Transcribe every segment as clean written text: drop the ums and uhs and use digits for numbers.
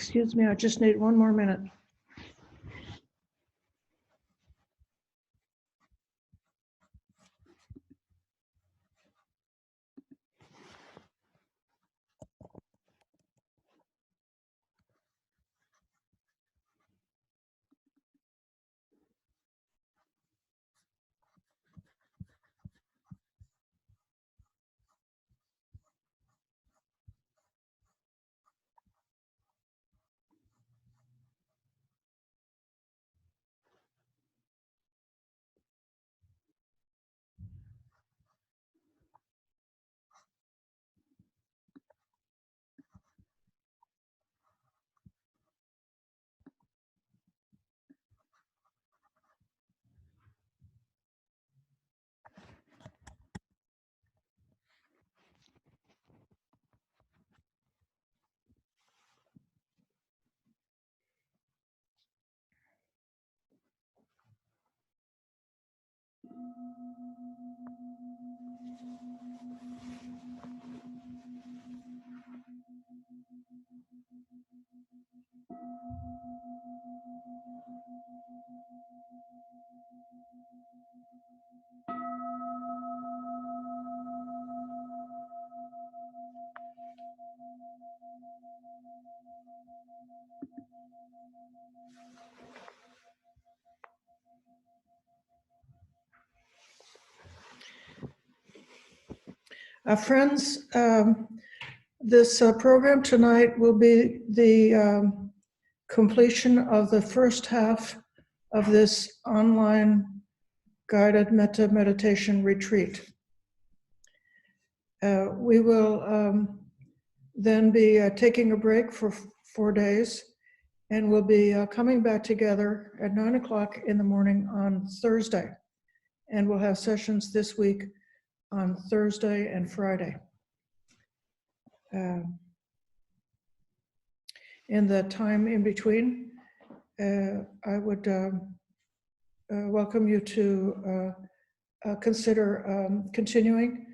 Excuse me, I just need one more minute. Friends, this program tonight will be the completion of the first half of this online guided Metta meditation retreat. We will then be taking a break for 4 days, and we'll be coming back together at 9 o'clock in the morning on Thursday. And we'll have sessions this week on Thursday and Friday. In the time in between, I would welcome you to consider continuing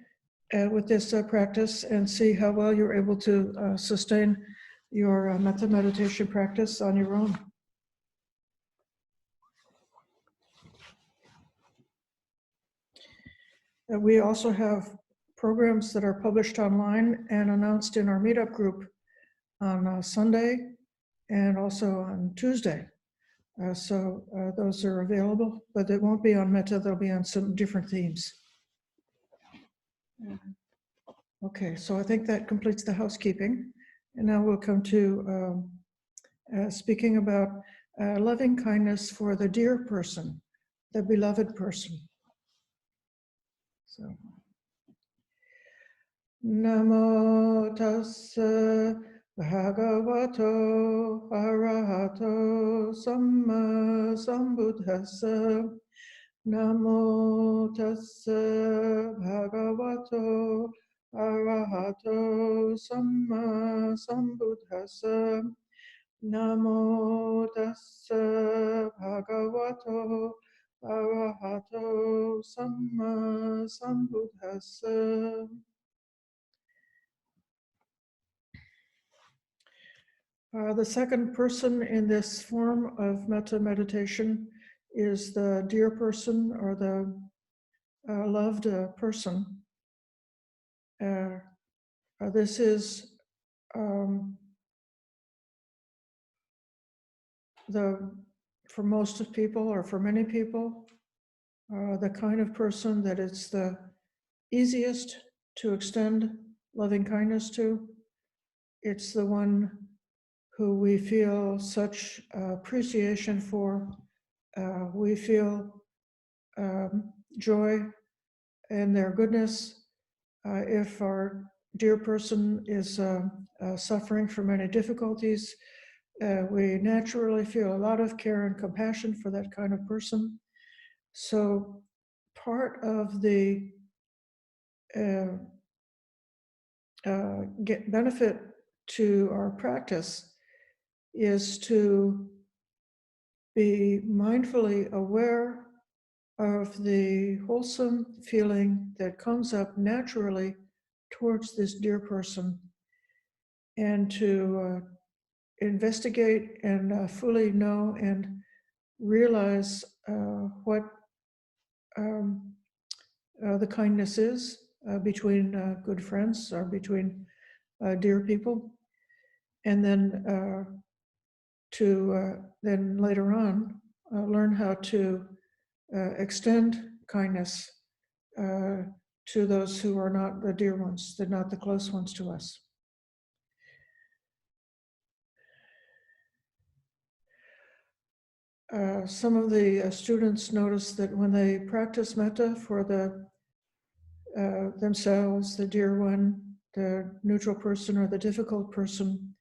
with this practice and see how well you're able to sustain your Metta meditation practice on your own. We also have programs that are published online and announced in our meetup group on Sunday and also on Tuesday. So those are available, but it won't be on Metta, they'll be on some different themes. Okay, so I think that completes the housekeeping. And now we'll come to speaking about loving kindness for the dear person, the beloved person. So, Namo tassa bhagavato arahato samma sambuddhassa. Namo tassa bhagavato arahato samma sambuddhassa. Namo tassa bhagavato arahato samma sambuddhassa. The second person in this form of metta meditation is the dear person or the loved person. This is for most of people, or for many people, the kind of person that it's the easiest to extend loving kindness to. It's the one who we feel such appreciation for. We feel joy in their goodness. If our dear person is suffering from any difficulties, we naturally feel a lot of care and compassion for that kind of person. So part of the benefit to our practice is to be mindfully aware of the wholesome feeling that comes up naturally towards this dear person, and to investigate and fully know and realize what the kindness is between good friends or between dear people, and then to then later on learn how to extend kindness to those who are not the dear ones, they're not the close ones to us. Some of the students notice that when they practice metta for themselves, the dear one, the neutral person, or the difficult person,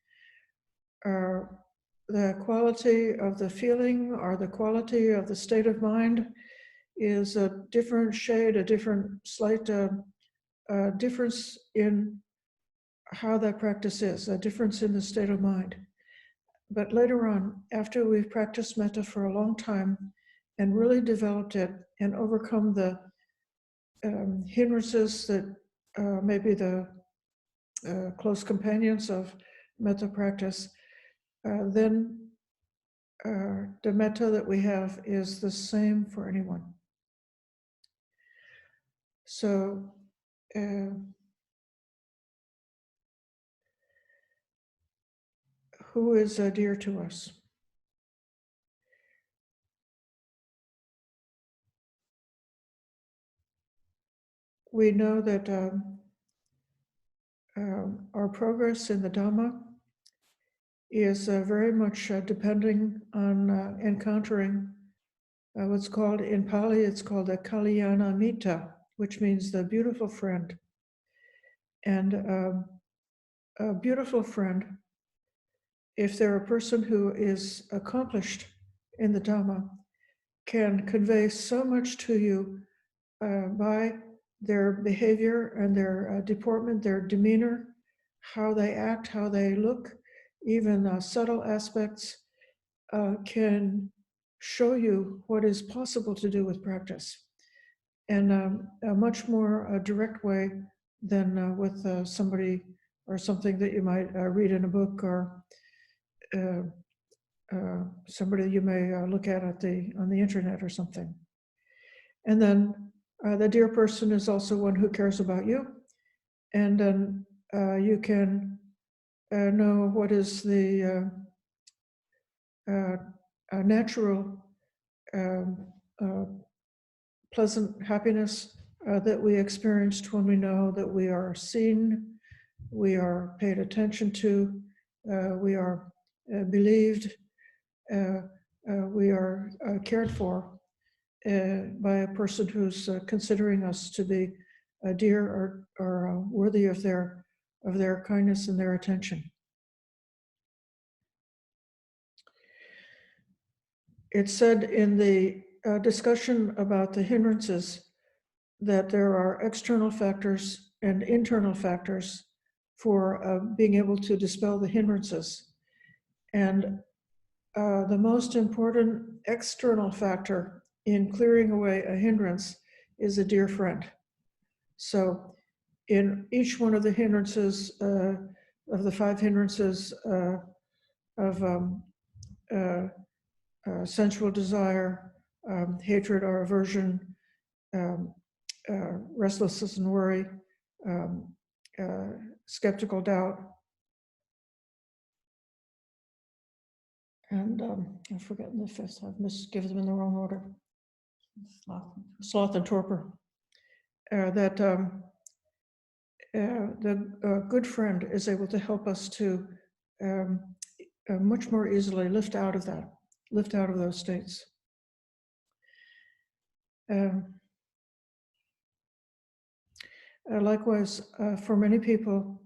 the quality of the feeling or the quality of the state of mind is a different shade, a different slight difference in how that practice is, a difference in the state of mind. But later on, after we've practiced metta for a long time and really developed it and overcome the hindrances that maybe the close companions of metta practice, then the metta that we have is the same for anyone. So who is dear to us? We know that our progress in the Dhamma is very much depending on encountering what's called, in Pali, it's called a Kalyana Metta, which means the beautiful friend. And a beautiful friend, if they're a person who is accomplished in the Dhamma, can convey so much to you by their behavior and their deportment, their demeanor, how they act, how they look, even subtle aspects can show you what is possible to do with practice in a much more direct way than with somebody or something that you might read in a book or somebody you may look at on the internet or something. And then the dear person is also one who cares about you. And then you can know what is the natural pleasant happiness that we experienced when we know that we are seen, we are paid attention to, we are believed, we are cared for by a person who's considering us to be dear or worthy of their kindness and their attention. It's said in the discussion about the hindrances that there are external factors and internal factors for being able to dispel the hindrances. And the most important external factor in clearing away a hindrance is a dear friend. So in each one of the hindrances, of the 5 hindrances of sensual desire, hatred or aversion, restlessness and worry, skeptical doubt, and I've forgotten the 5th. I've given them in the wrong order. Sloth and torpor. That the good friend is able to help us to much more easily lift out of those states. Likewise, for many people,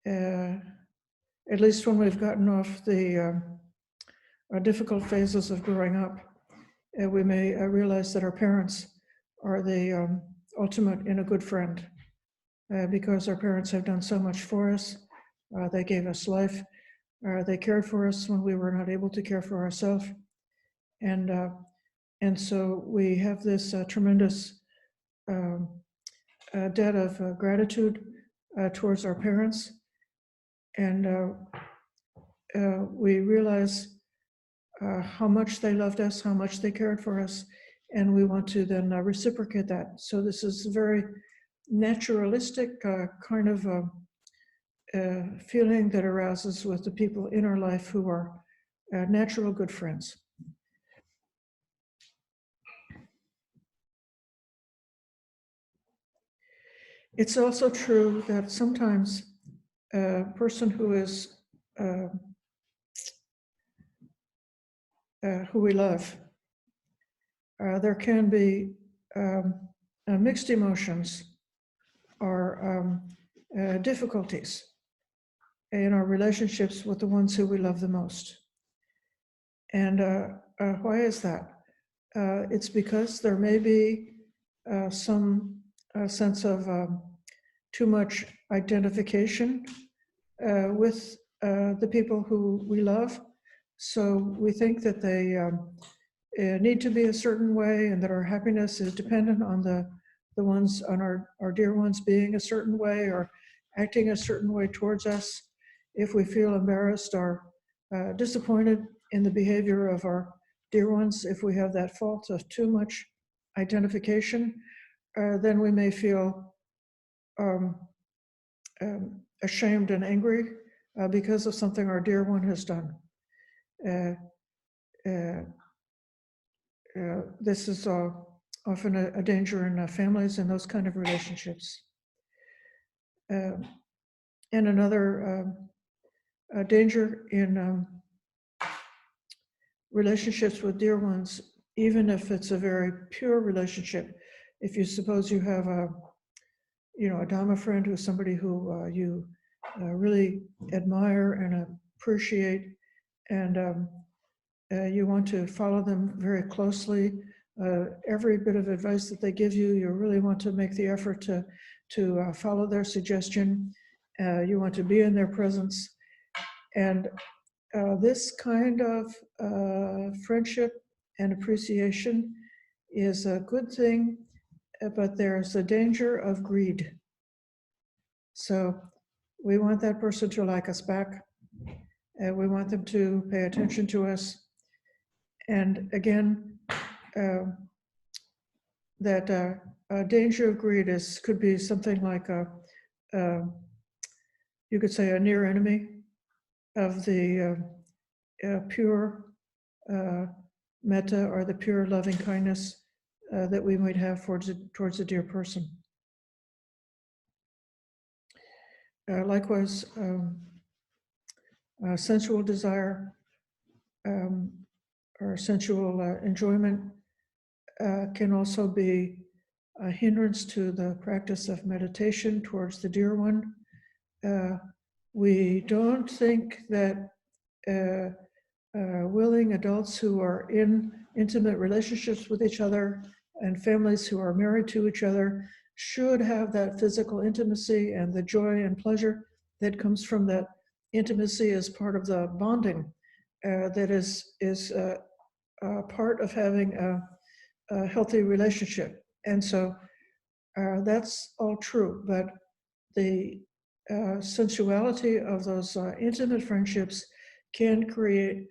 at least when we've gotten off the difficult phases of growing up, we may realize that our parents are the ultimate in a good friend, because our parents have done so much for us. They gave us life. They cared for us when we were not able to care for ourselves. And so we have this tremendous debt of gratitude towards our parents. And we realize how much they loved us, how much they cared for us, and we want to then reciprocate that. So this is a very naturalistic kind of feeling that arises with the people in our life who are natural good friends. It's also true that sometimes a person who is who we love, there can be mixed emotions or difficulties in our relationships with the ones who we love the most. And why is that? It's because there may be some sense of too much identification with the people who we love. So we think that they need to be a certain way, and that our happiness is dependent on the ones, on our dear ones being a certain way or acting a certain way towards us. If we feel embarrassed or disappointed in the behavior of our dear ones, if we have that fault of too much identification, then we may feel ashamed and angry because of something our dear one has done. This is often a danger in families and those kind of relationships. And another danger in relationships with dear ones, even if it's a very pure relationship. If you suppose you have a Dhamma friend who's somebody who you really admire and appreciate, and you want to follow them very closely. Every bit of advice that they give you, you really want to make the effort to follow their suggestion. You want to be in their presence. And this kind of friendship and appreciation is a good thing, but there's a danger of greed. So we want that person to like us back, and we want them to pay attention to us. And again, that danger of greed could be something like you could say a near enemy of the pure metta, or the pure loving kindness that we might have towards a dear person. Likewise, sensual desire or sensual enjoyment can also be a hindrance to the practice of meditation towards the dear one. We don't think that willing adults who are in intimate relationships with each other and families who are married to each other should have that physical intimacy and the joy and pleasure that comes from that intimacy as part of the bonding that is part of having a healthy relationship. And so that's all true, but the sensuality of those intimate friendships can create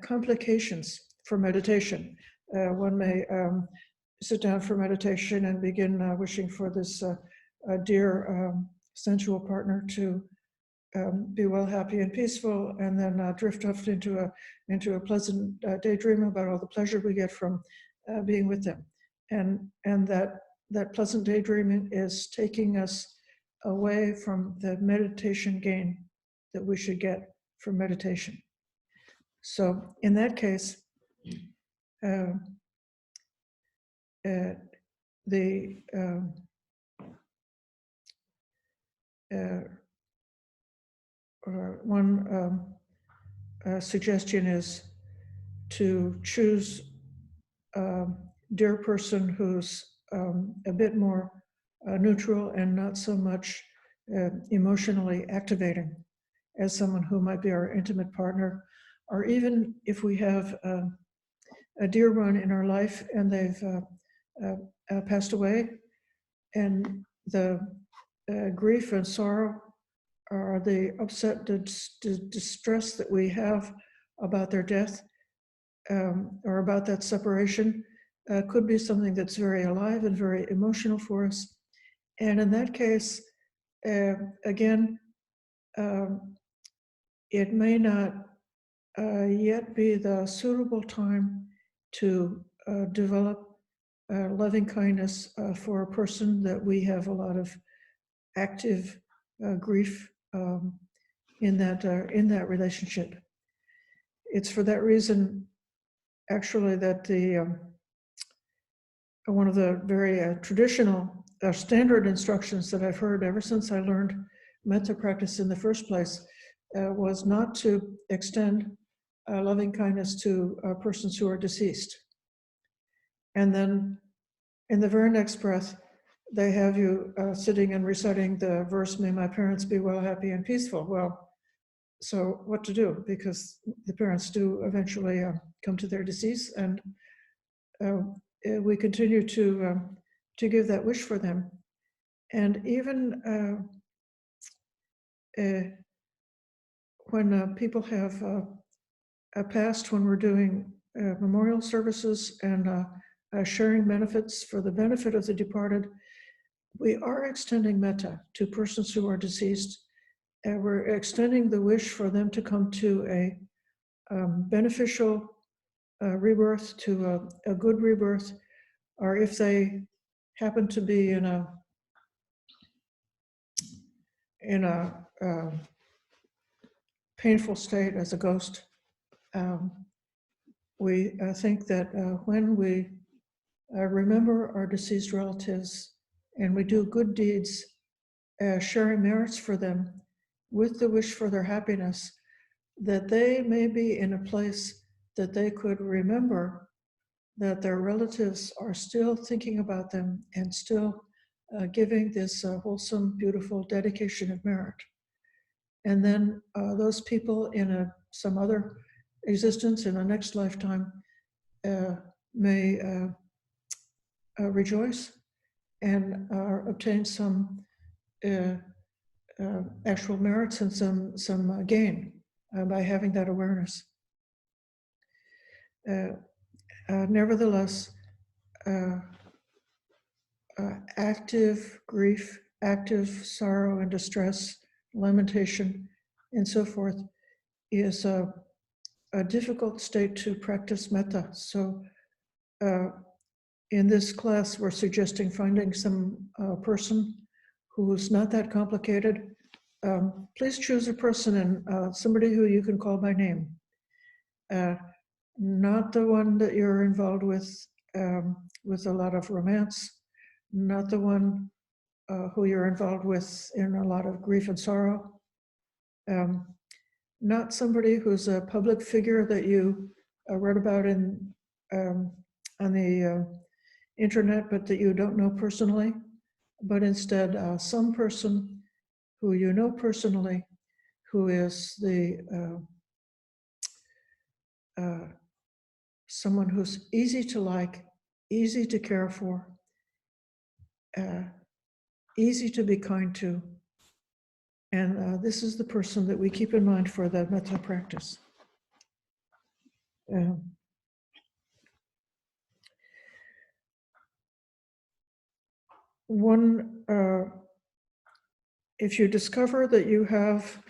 complications for meditation. One may sit down for meditation and begin wishing for this dear sensual partner to be well, happy, and peaceful, and then drift off into a pleasant daydream about all the pleasure we get from being with them, and that pleasant daydreaming is taking us away from the meditation gain that we should get from meditation. So in that case, one suggestion is to choose a dear person who's a bit more neutral and not so much emotionally activating as someone who might be our intimate partner, or even if we have a dear one in our life and they've passed away, and the grief and sorrow or the upset, distress that we have about their death, or about that separation, could be something that's very alive and very emotional for us. And in that case, again, it may not yet be the suitable time to develop loving kindness for a person that we have a lot of active grief in that relationship. It's for that reason, actually, that the one of the very traditional standard instructions that I've heard ever since I learned Metta practice in the first place was not to extend loving kindness to persons who are deceased. And then in the very next breath, they have you sitting and reciting the verse, "May my parents be well, happy, and peaceful." Well, so what to do? Because the parents do eventually come to their decease, and we continue to give that wish for them. And even when people have passed, when we're doing memorial services and sharing benefits for the benefit of the departed, we are extending metta to persons who are deceased, and we're extending the wish for them to come to a beneficial rebirth, to a good rebirth, or if they happen to be in a painful state as a ghost, we think that when we remember our deceased relatives and we do good deeds, sharing merits for them with the wish for their happiness, that they may be in a place that they could remember that their relatives are still thinking about them and still giving this wholesome, beautiful dedication of merit. And then those people in some other existence, in a next lifetime, may rejoice and obtain some actual merits and some gain by having that awareness. Nevertheless, active grief, active sorrow and distress, lamentation, and so forth is a difficult state to practice metta. So in this class, we're suggesting finding some person who's not that complicated. Please choose a person and somebody who you can call by name. Not the one that you're involved with a lot of romance, not the one who you're involved with in a lot of grief and sorrow, not somebody who's a public figure that you read about on the internet, but that you don't know personally, but instead some person who you know personally, who is someone who's easy to like, easy to care for, easy to be kind to. And this is the person that we keep in mind for the metta practice. If you discover that you have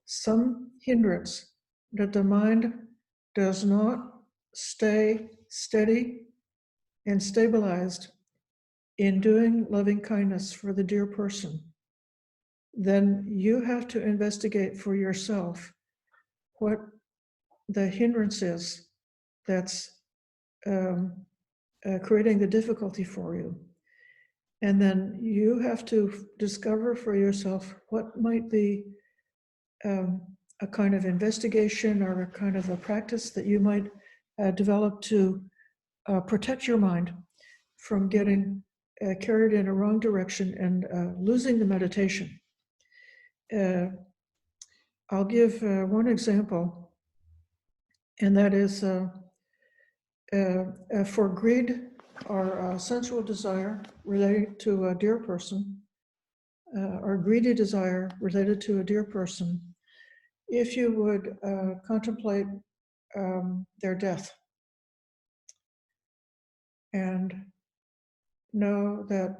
some hindrance, that the mind does not stay steady and stabilized in doing loving kindness for the dear person, then you have to investigate for yourself what the hindrance is that's creating the difficulty for you. And then you have to discover for yourself what might be a kind of investigation or a kind of a practice that you might develop to protect your mind from getting carried in a wrong direction and losing the meditation. I'll give one example, and that is for greed or sensual desire related to a dear person. or greedy desire related to a dear person, if you would contemplate their death and know that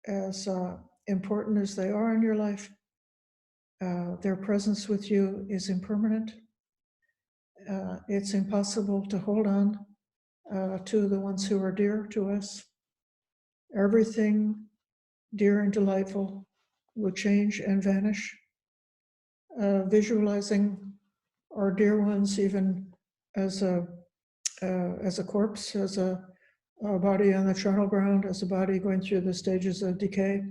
as important as they are in your life, their presence with you is impermanent. It's impossible to hold on to the ones who are dear to us. Everything dear and delightful will change and vanish. Visualizing our dear ones even as a corpse, as a body on the charnel ground, as a body going through the stages of decay.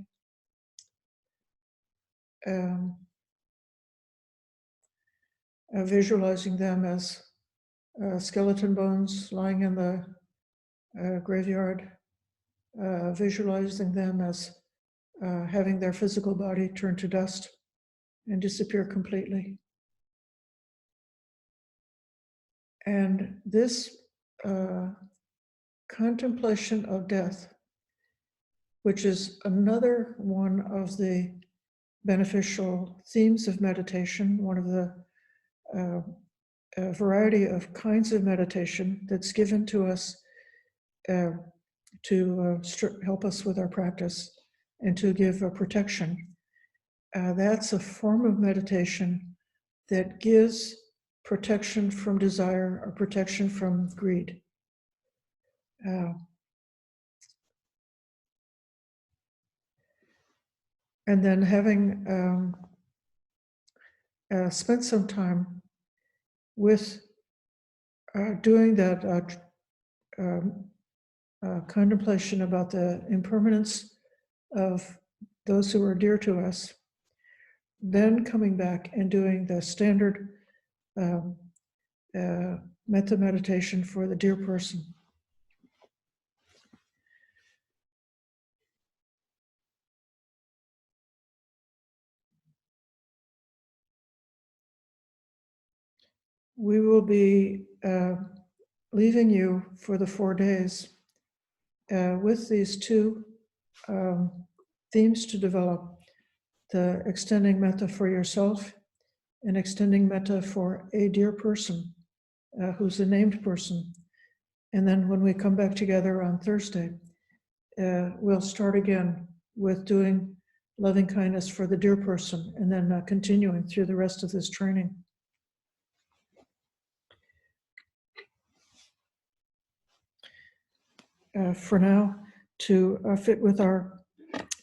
Visualizing them as skeleton bones lying in the graveyard, visualizing them as having their physical body turn to dust and disappear completely. And this contemplation of death, which is another one of the beneficial themes of meditation, one of the variety of kinds of meditation that's given to us to help us with our practice and to give a protection. That's a form of meditation that gives protection from desire or protection from greed. And then having spent some time with doing that contemplation about the impermanence of those who are dear to us, then coming back and doing the standard metta meditation for the dear person. We will be leaving you for the 4 days with these two themes to develop: the extending metta for yourself and extending metta for a dear person who's a named person. And then when we come back together on Thursday, we'll start again with doing loving kindness for the dear person, and then continuing through the rest of this training. For now, to fit with our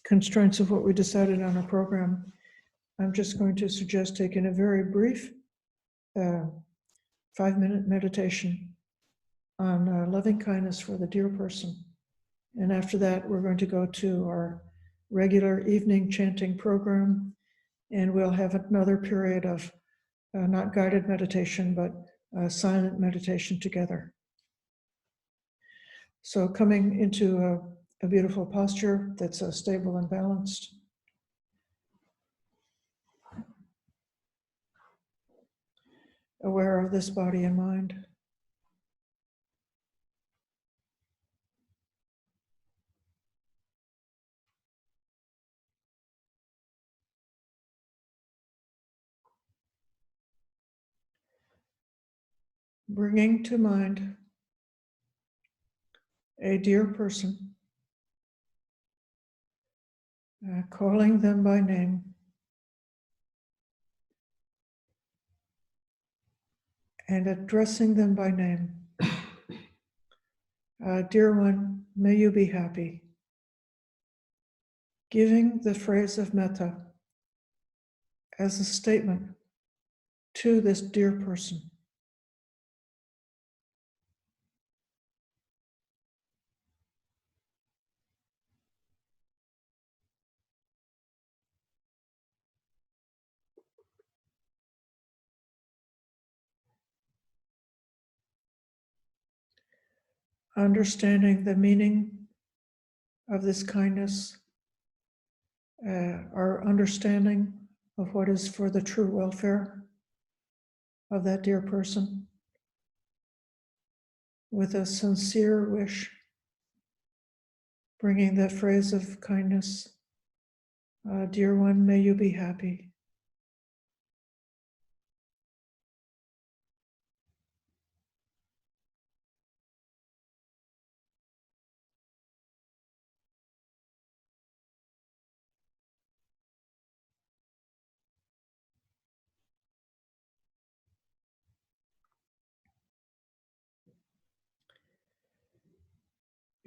constraints of what we decided on our program, I'm just going to suggest taking a very brief 5-minute meditation on loving kindness for the dear person. And after that, we're going to go to our regular evening chanting program, and we'll have another period of not guided meditation, but silent meditation together. So coming into a beautiful posture that's stable and balanced. Aware of this body and mind. Bringing to mind a dear person, calling them by name, and addressing them by name. Dear one, may you be happy. Giving the phrase of metta as a statement to this dear person. Understanding the meaning of this kindness, our understanding of what is for the true welfare of that dear person, with a sincere wish, bringing that phrase of kindness Dear one, may you be happy.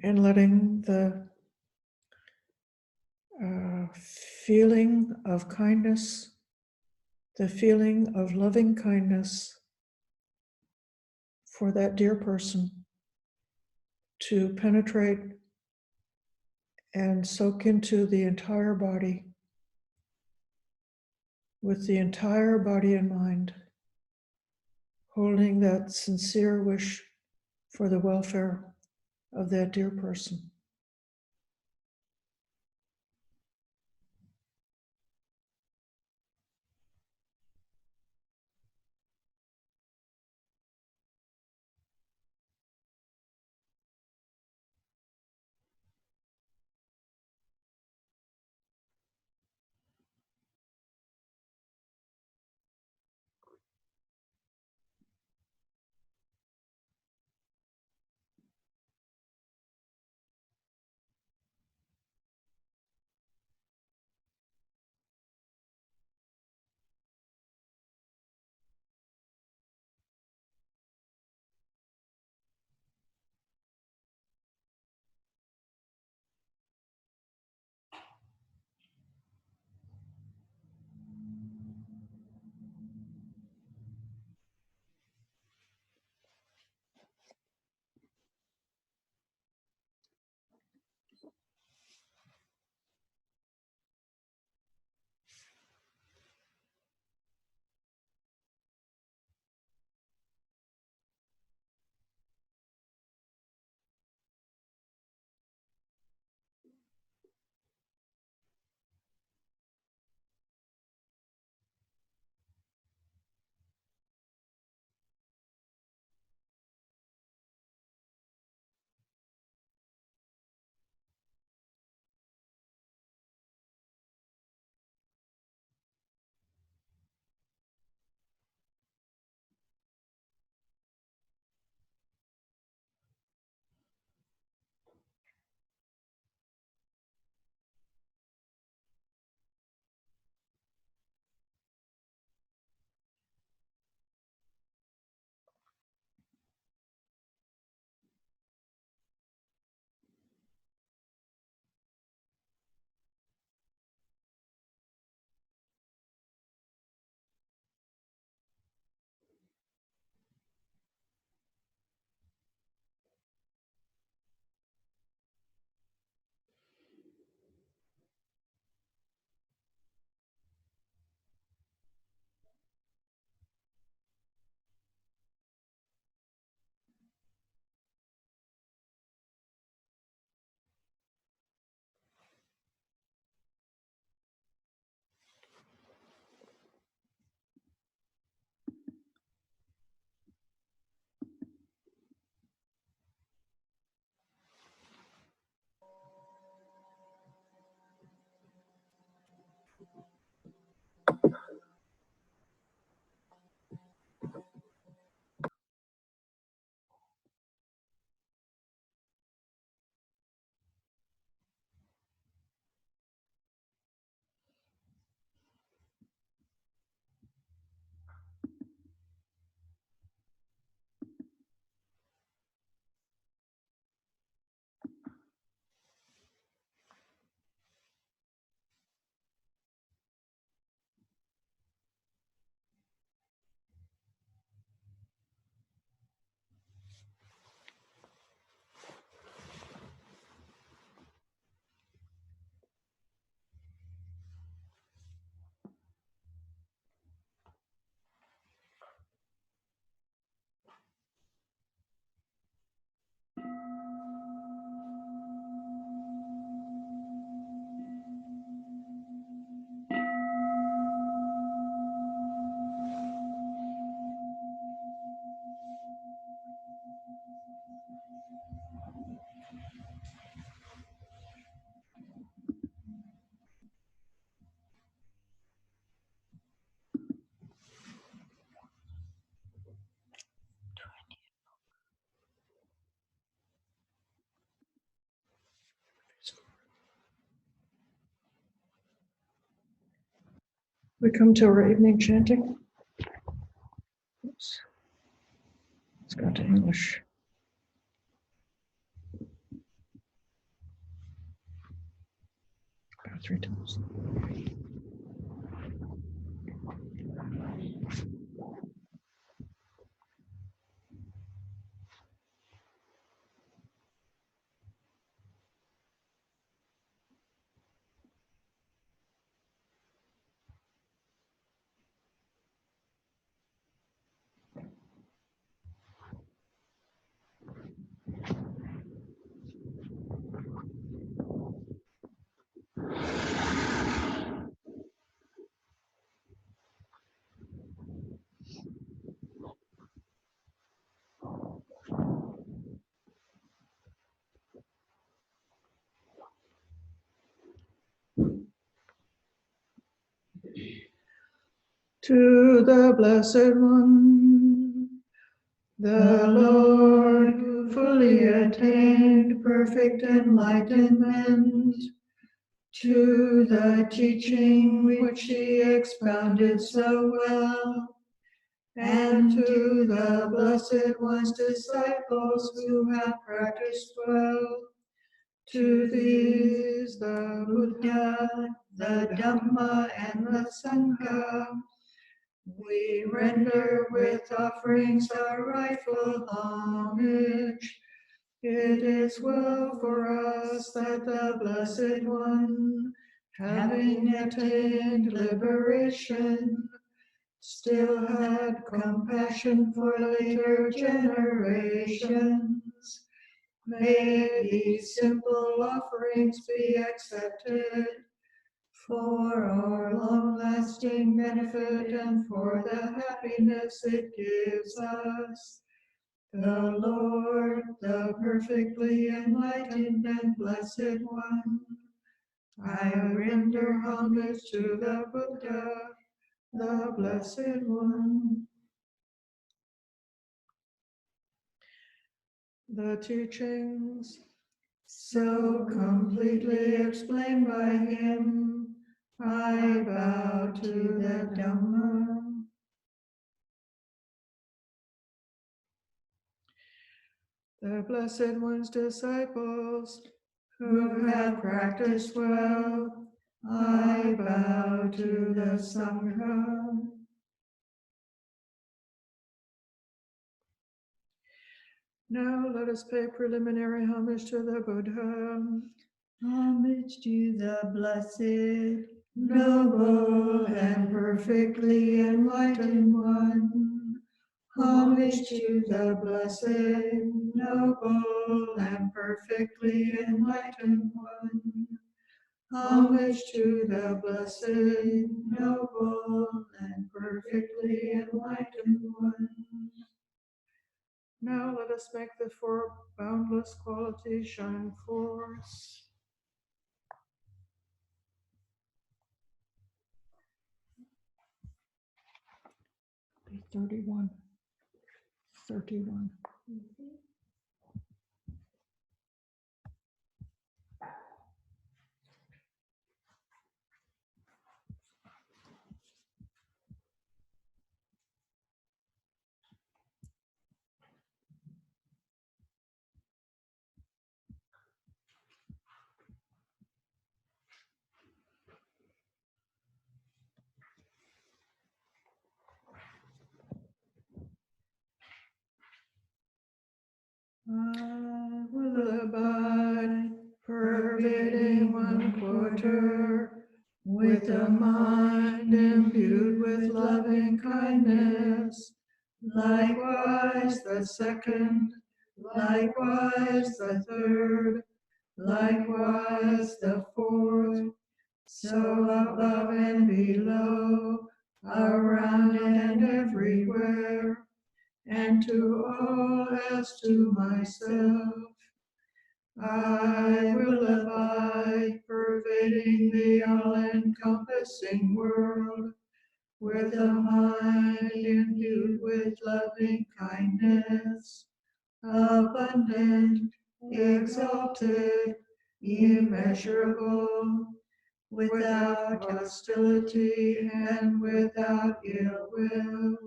And letting the feeling of kindness, the feeling of loving kindness for that dear person to penetrate and soak into the entire body, with the entire body in mind, holding that sincere wish for the welfare of that dear person. We come to our evening chanting. Oops. Let's go to English. About 3 times. To the Blessed One, the Lord who fully attained perfect enlightenment, to the teaching which he expounded so well, and to the Blessed One's disciples who have practiced well, to these the Buddha, the Dhamma, and the Sangha, we render with offerings our rightful homage. It is well for us that the Blessed One, having attained liberation, still had compassion for later generations. May these simple offerings be accepted for our long-lasting benefit and for the happiness it gives us. The Lord, the perfectly enlightened and blessed One, I render homage to the Buddha, the Blessed One. The teachings, so completely explained by him, I bow to the Dhamma. The Blessed One's disciples, who have practiced well, I bow to the Sangha. Now let us pay preliminary homage to the Buddha. Homage to the blessed, noble, and perfectly enlightened one. Homage to the blessed, noble, and perfectly enlightened one. Homage to the blessed, noble, and perfectly enlightened one. Now let us make the 4 boundless qualities shine forth. Be 31. 31. I will abide, pervading 1/4, with a mind imbued with loving kindness. Likewise the second, likewise the third, likewise the fourth, so above and below, around and everywhere, and to all as to myself. I will abide, pervading the all-encompassing world, with a mind imbued with loving kindness, abundant, exalted, immeasurable, without hostility and without ill will.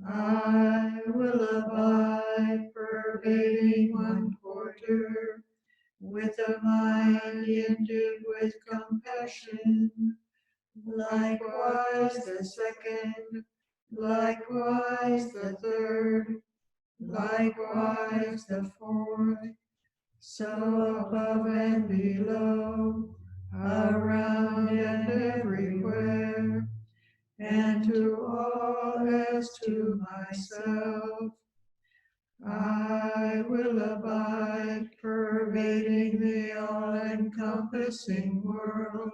I will abide, pervading one quarter, with a mind endued with compassion, likewise the second, likewise the third, likewise the fourth, so above and below, around and everywhere, and to all as to myself. I will abide, pervading the all-encompassing world,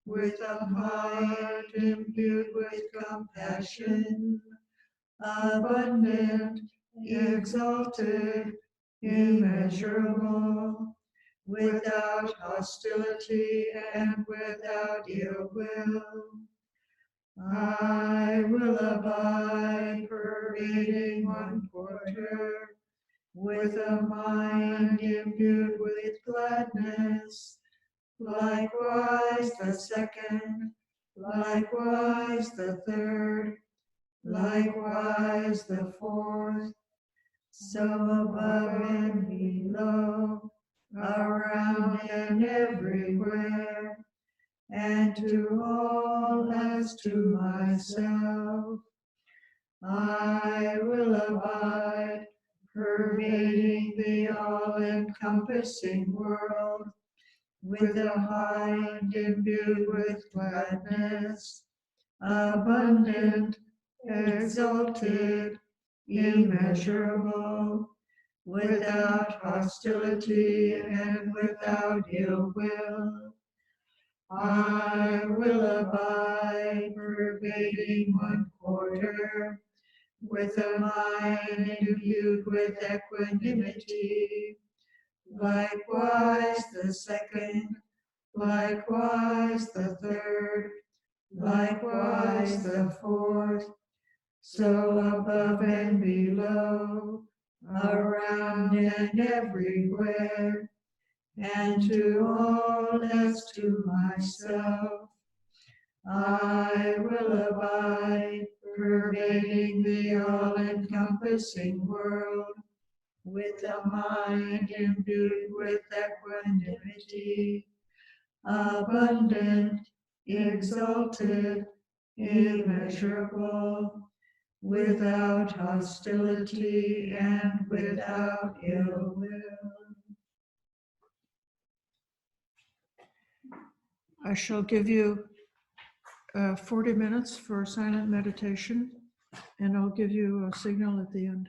with a heart imbued with compassion, abundant, exalted, immeasurable, without hostility and without ill will. I will abide, pervading one quarter, with a mind imbued with gladness, likewise the second, likewise the third, likewise the fourth, so above and below, around and everywhere, and to all as to myself. I will abide, pervading the all-encompassing world, with a heart imbued with gladness, abundant, exalted, immeasurable, without hostility and without ill will. I will abide, pervading one quarter, with a mind imbued with equanimity, likewise the second, likewise the third, likewise the fourth, so above and below, around and everywhere, and to all as to myself. I will abide, pervading the all-encompassing world, with a mind imbued with equanimity, abundant, exalted, immeasurable, without hostility and without ill will. I shall give you 40 minutes for silent meditation, and I'll give you a signal at the end.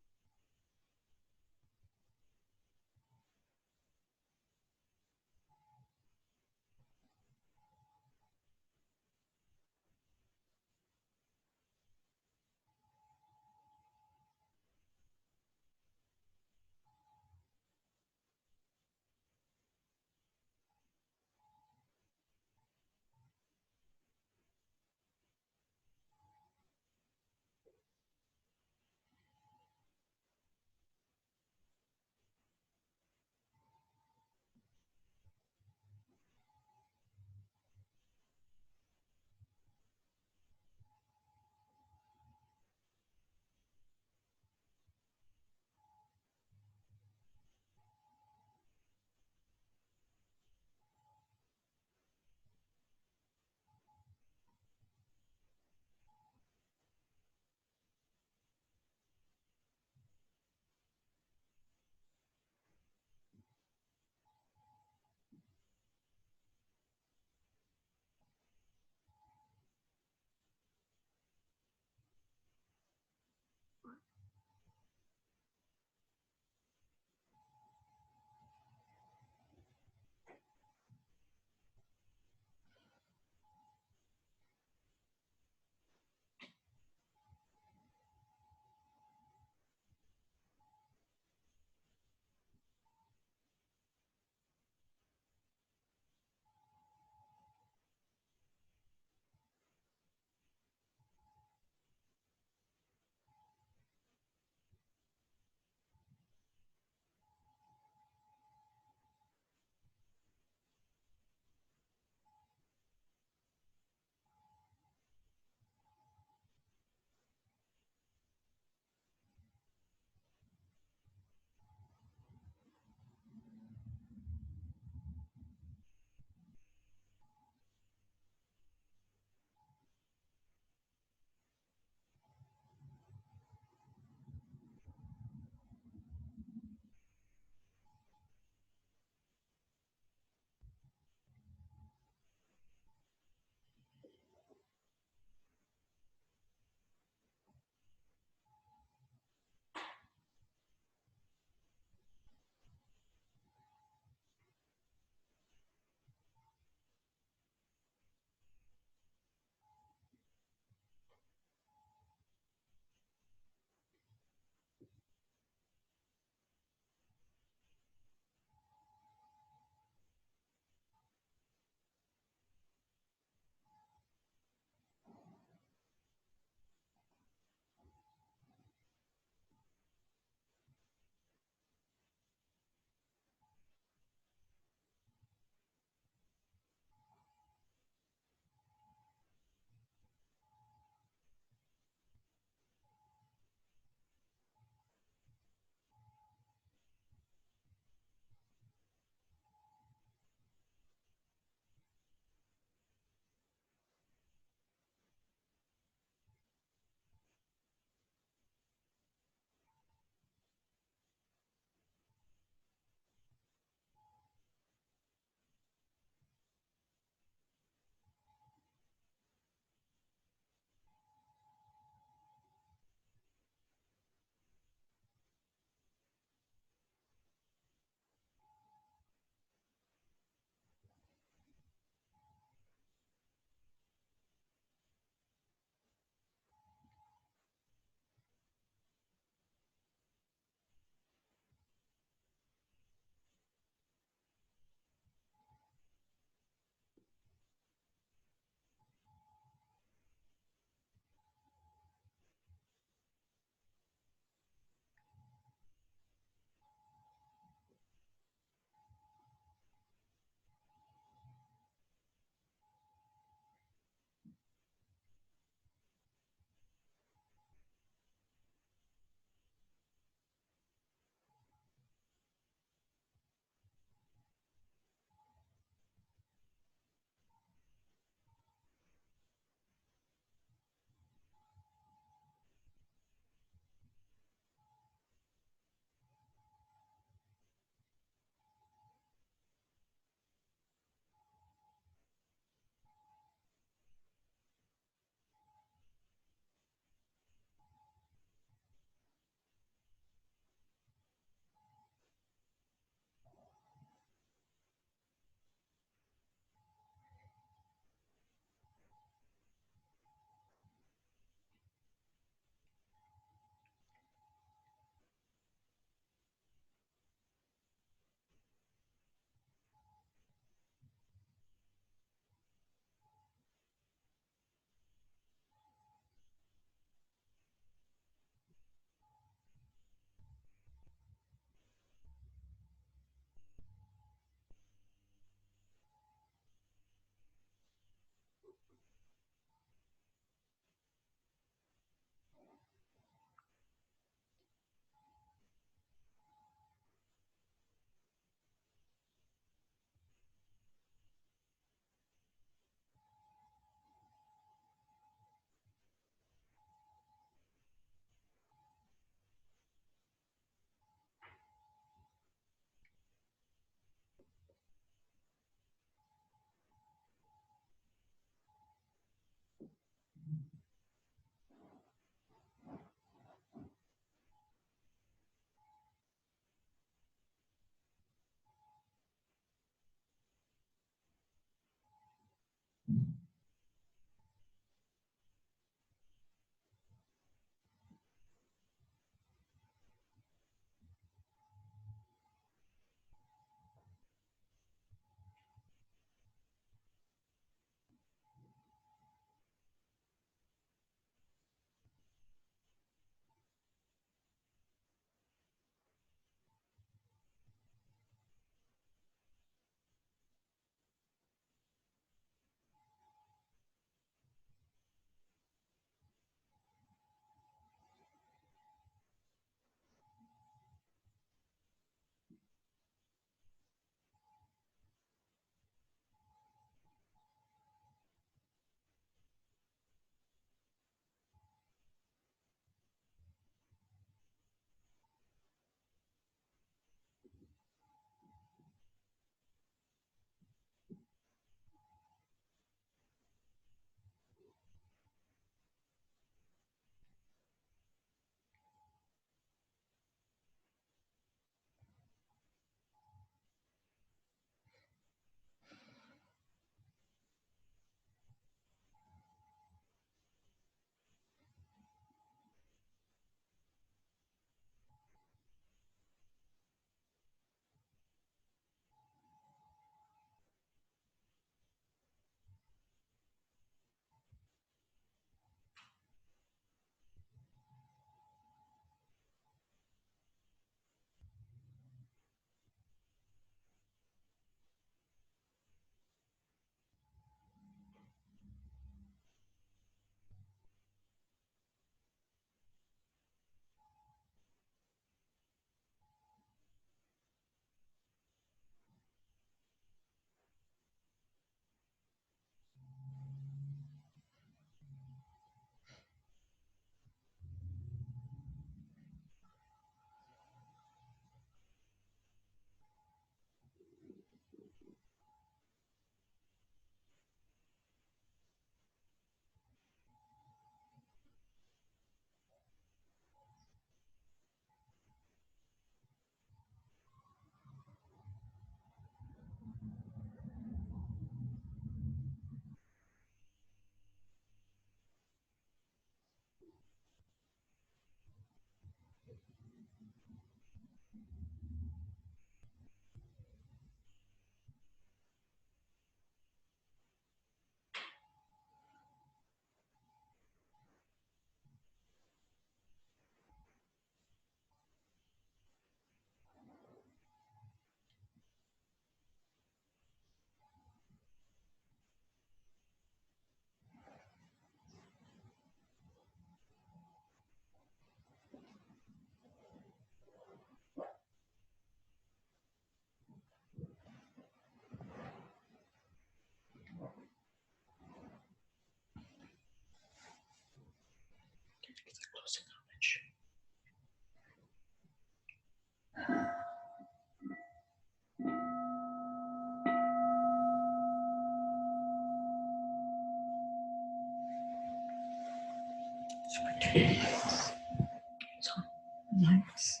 Nice.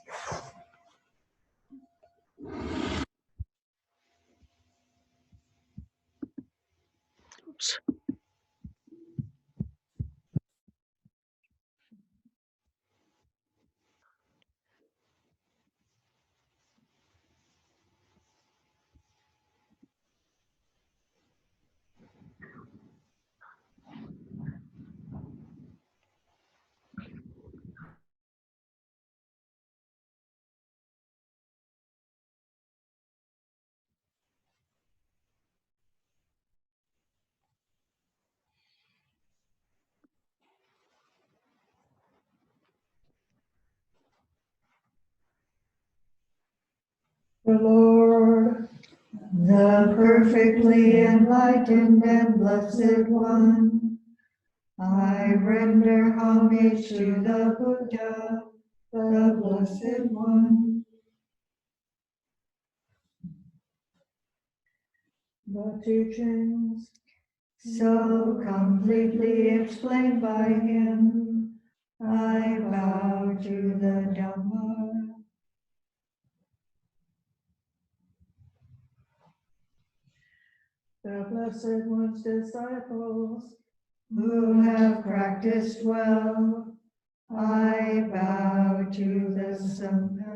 Oops. The Lord, The perfectly enlightened and blessed one, I render homage to the Buddha, the blessed one. the teachings So completely explained by him, I bow to the Dhamma. the Blessed One's disciples, Who have practiced well, I bow to the Sangha.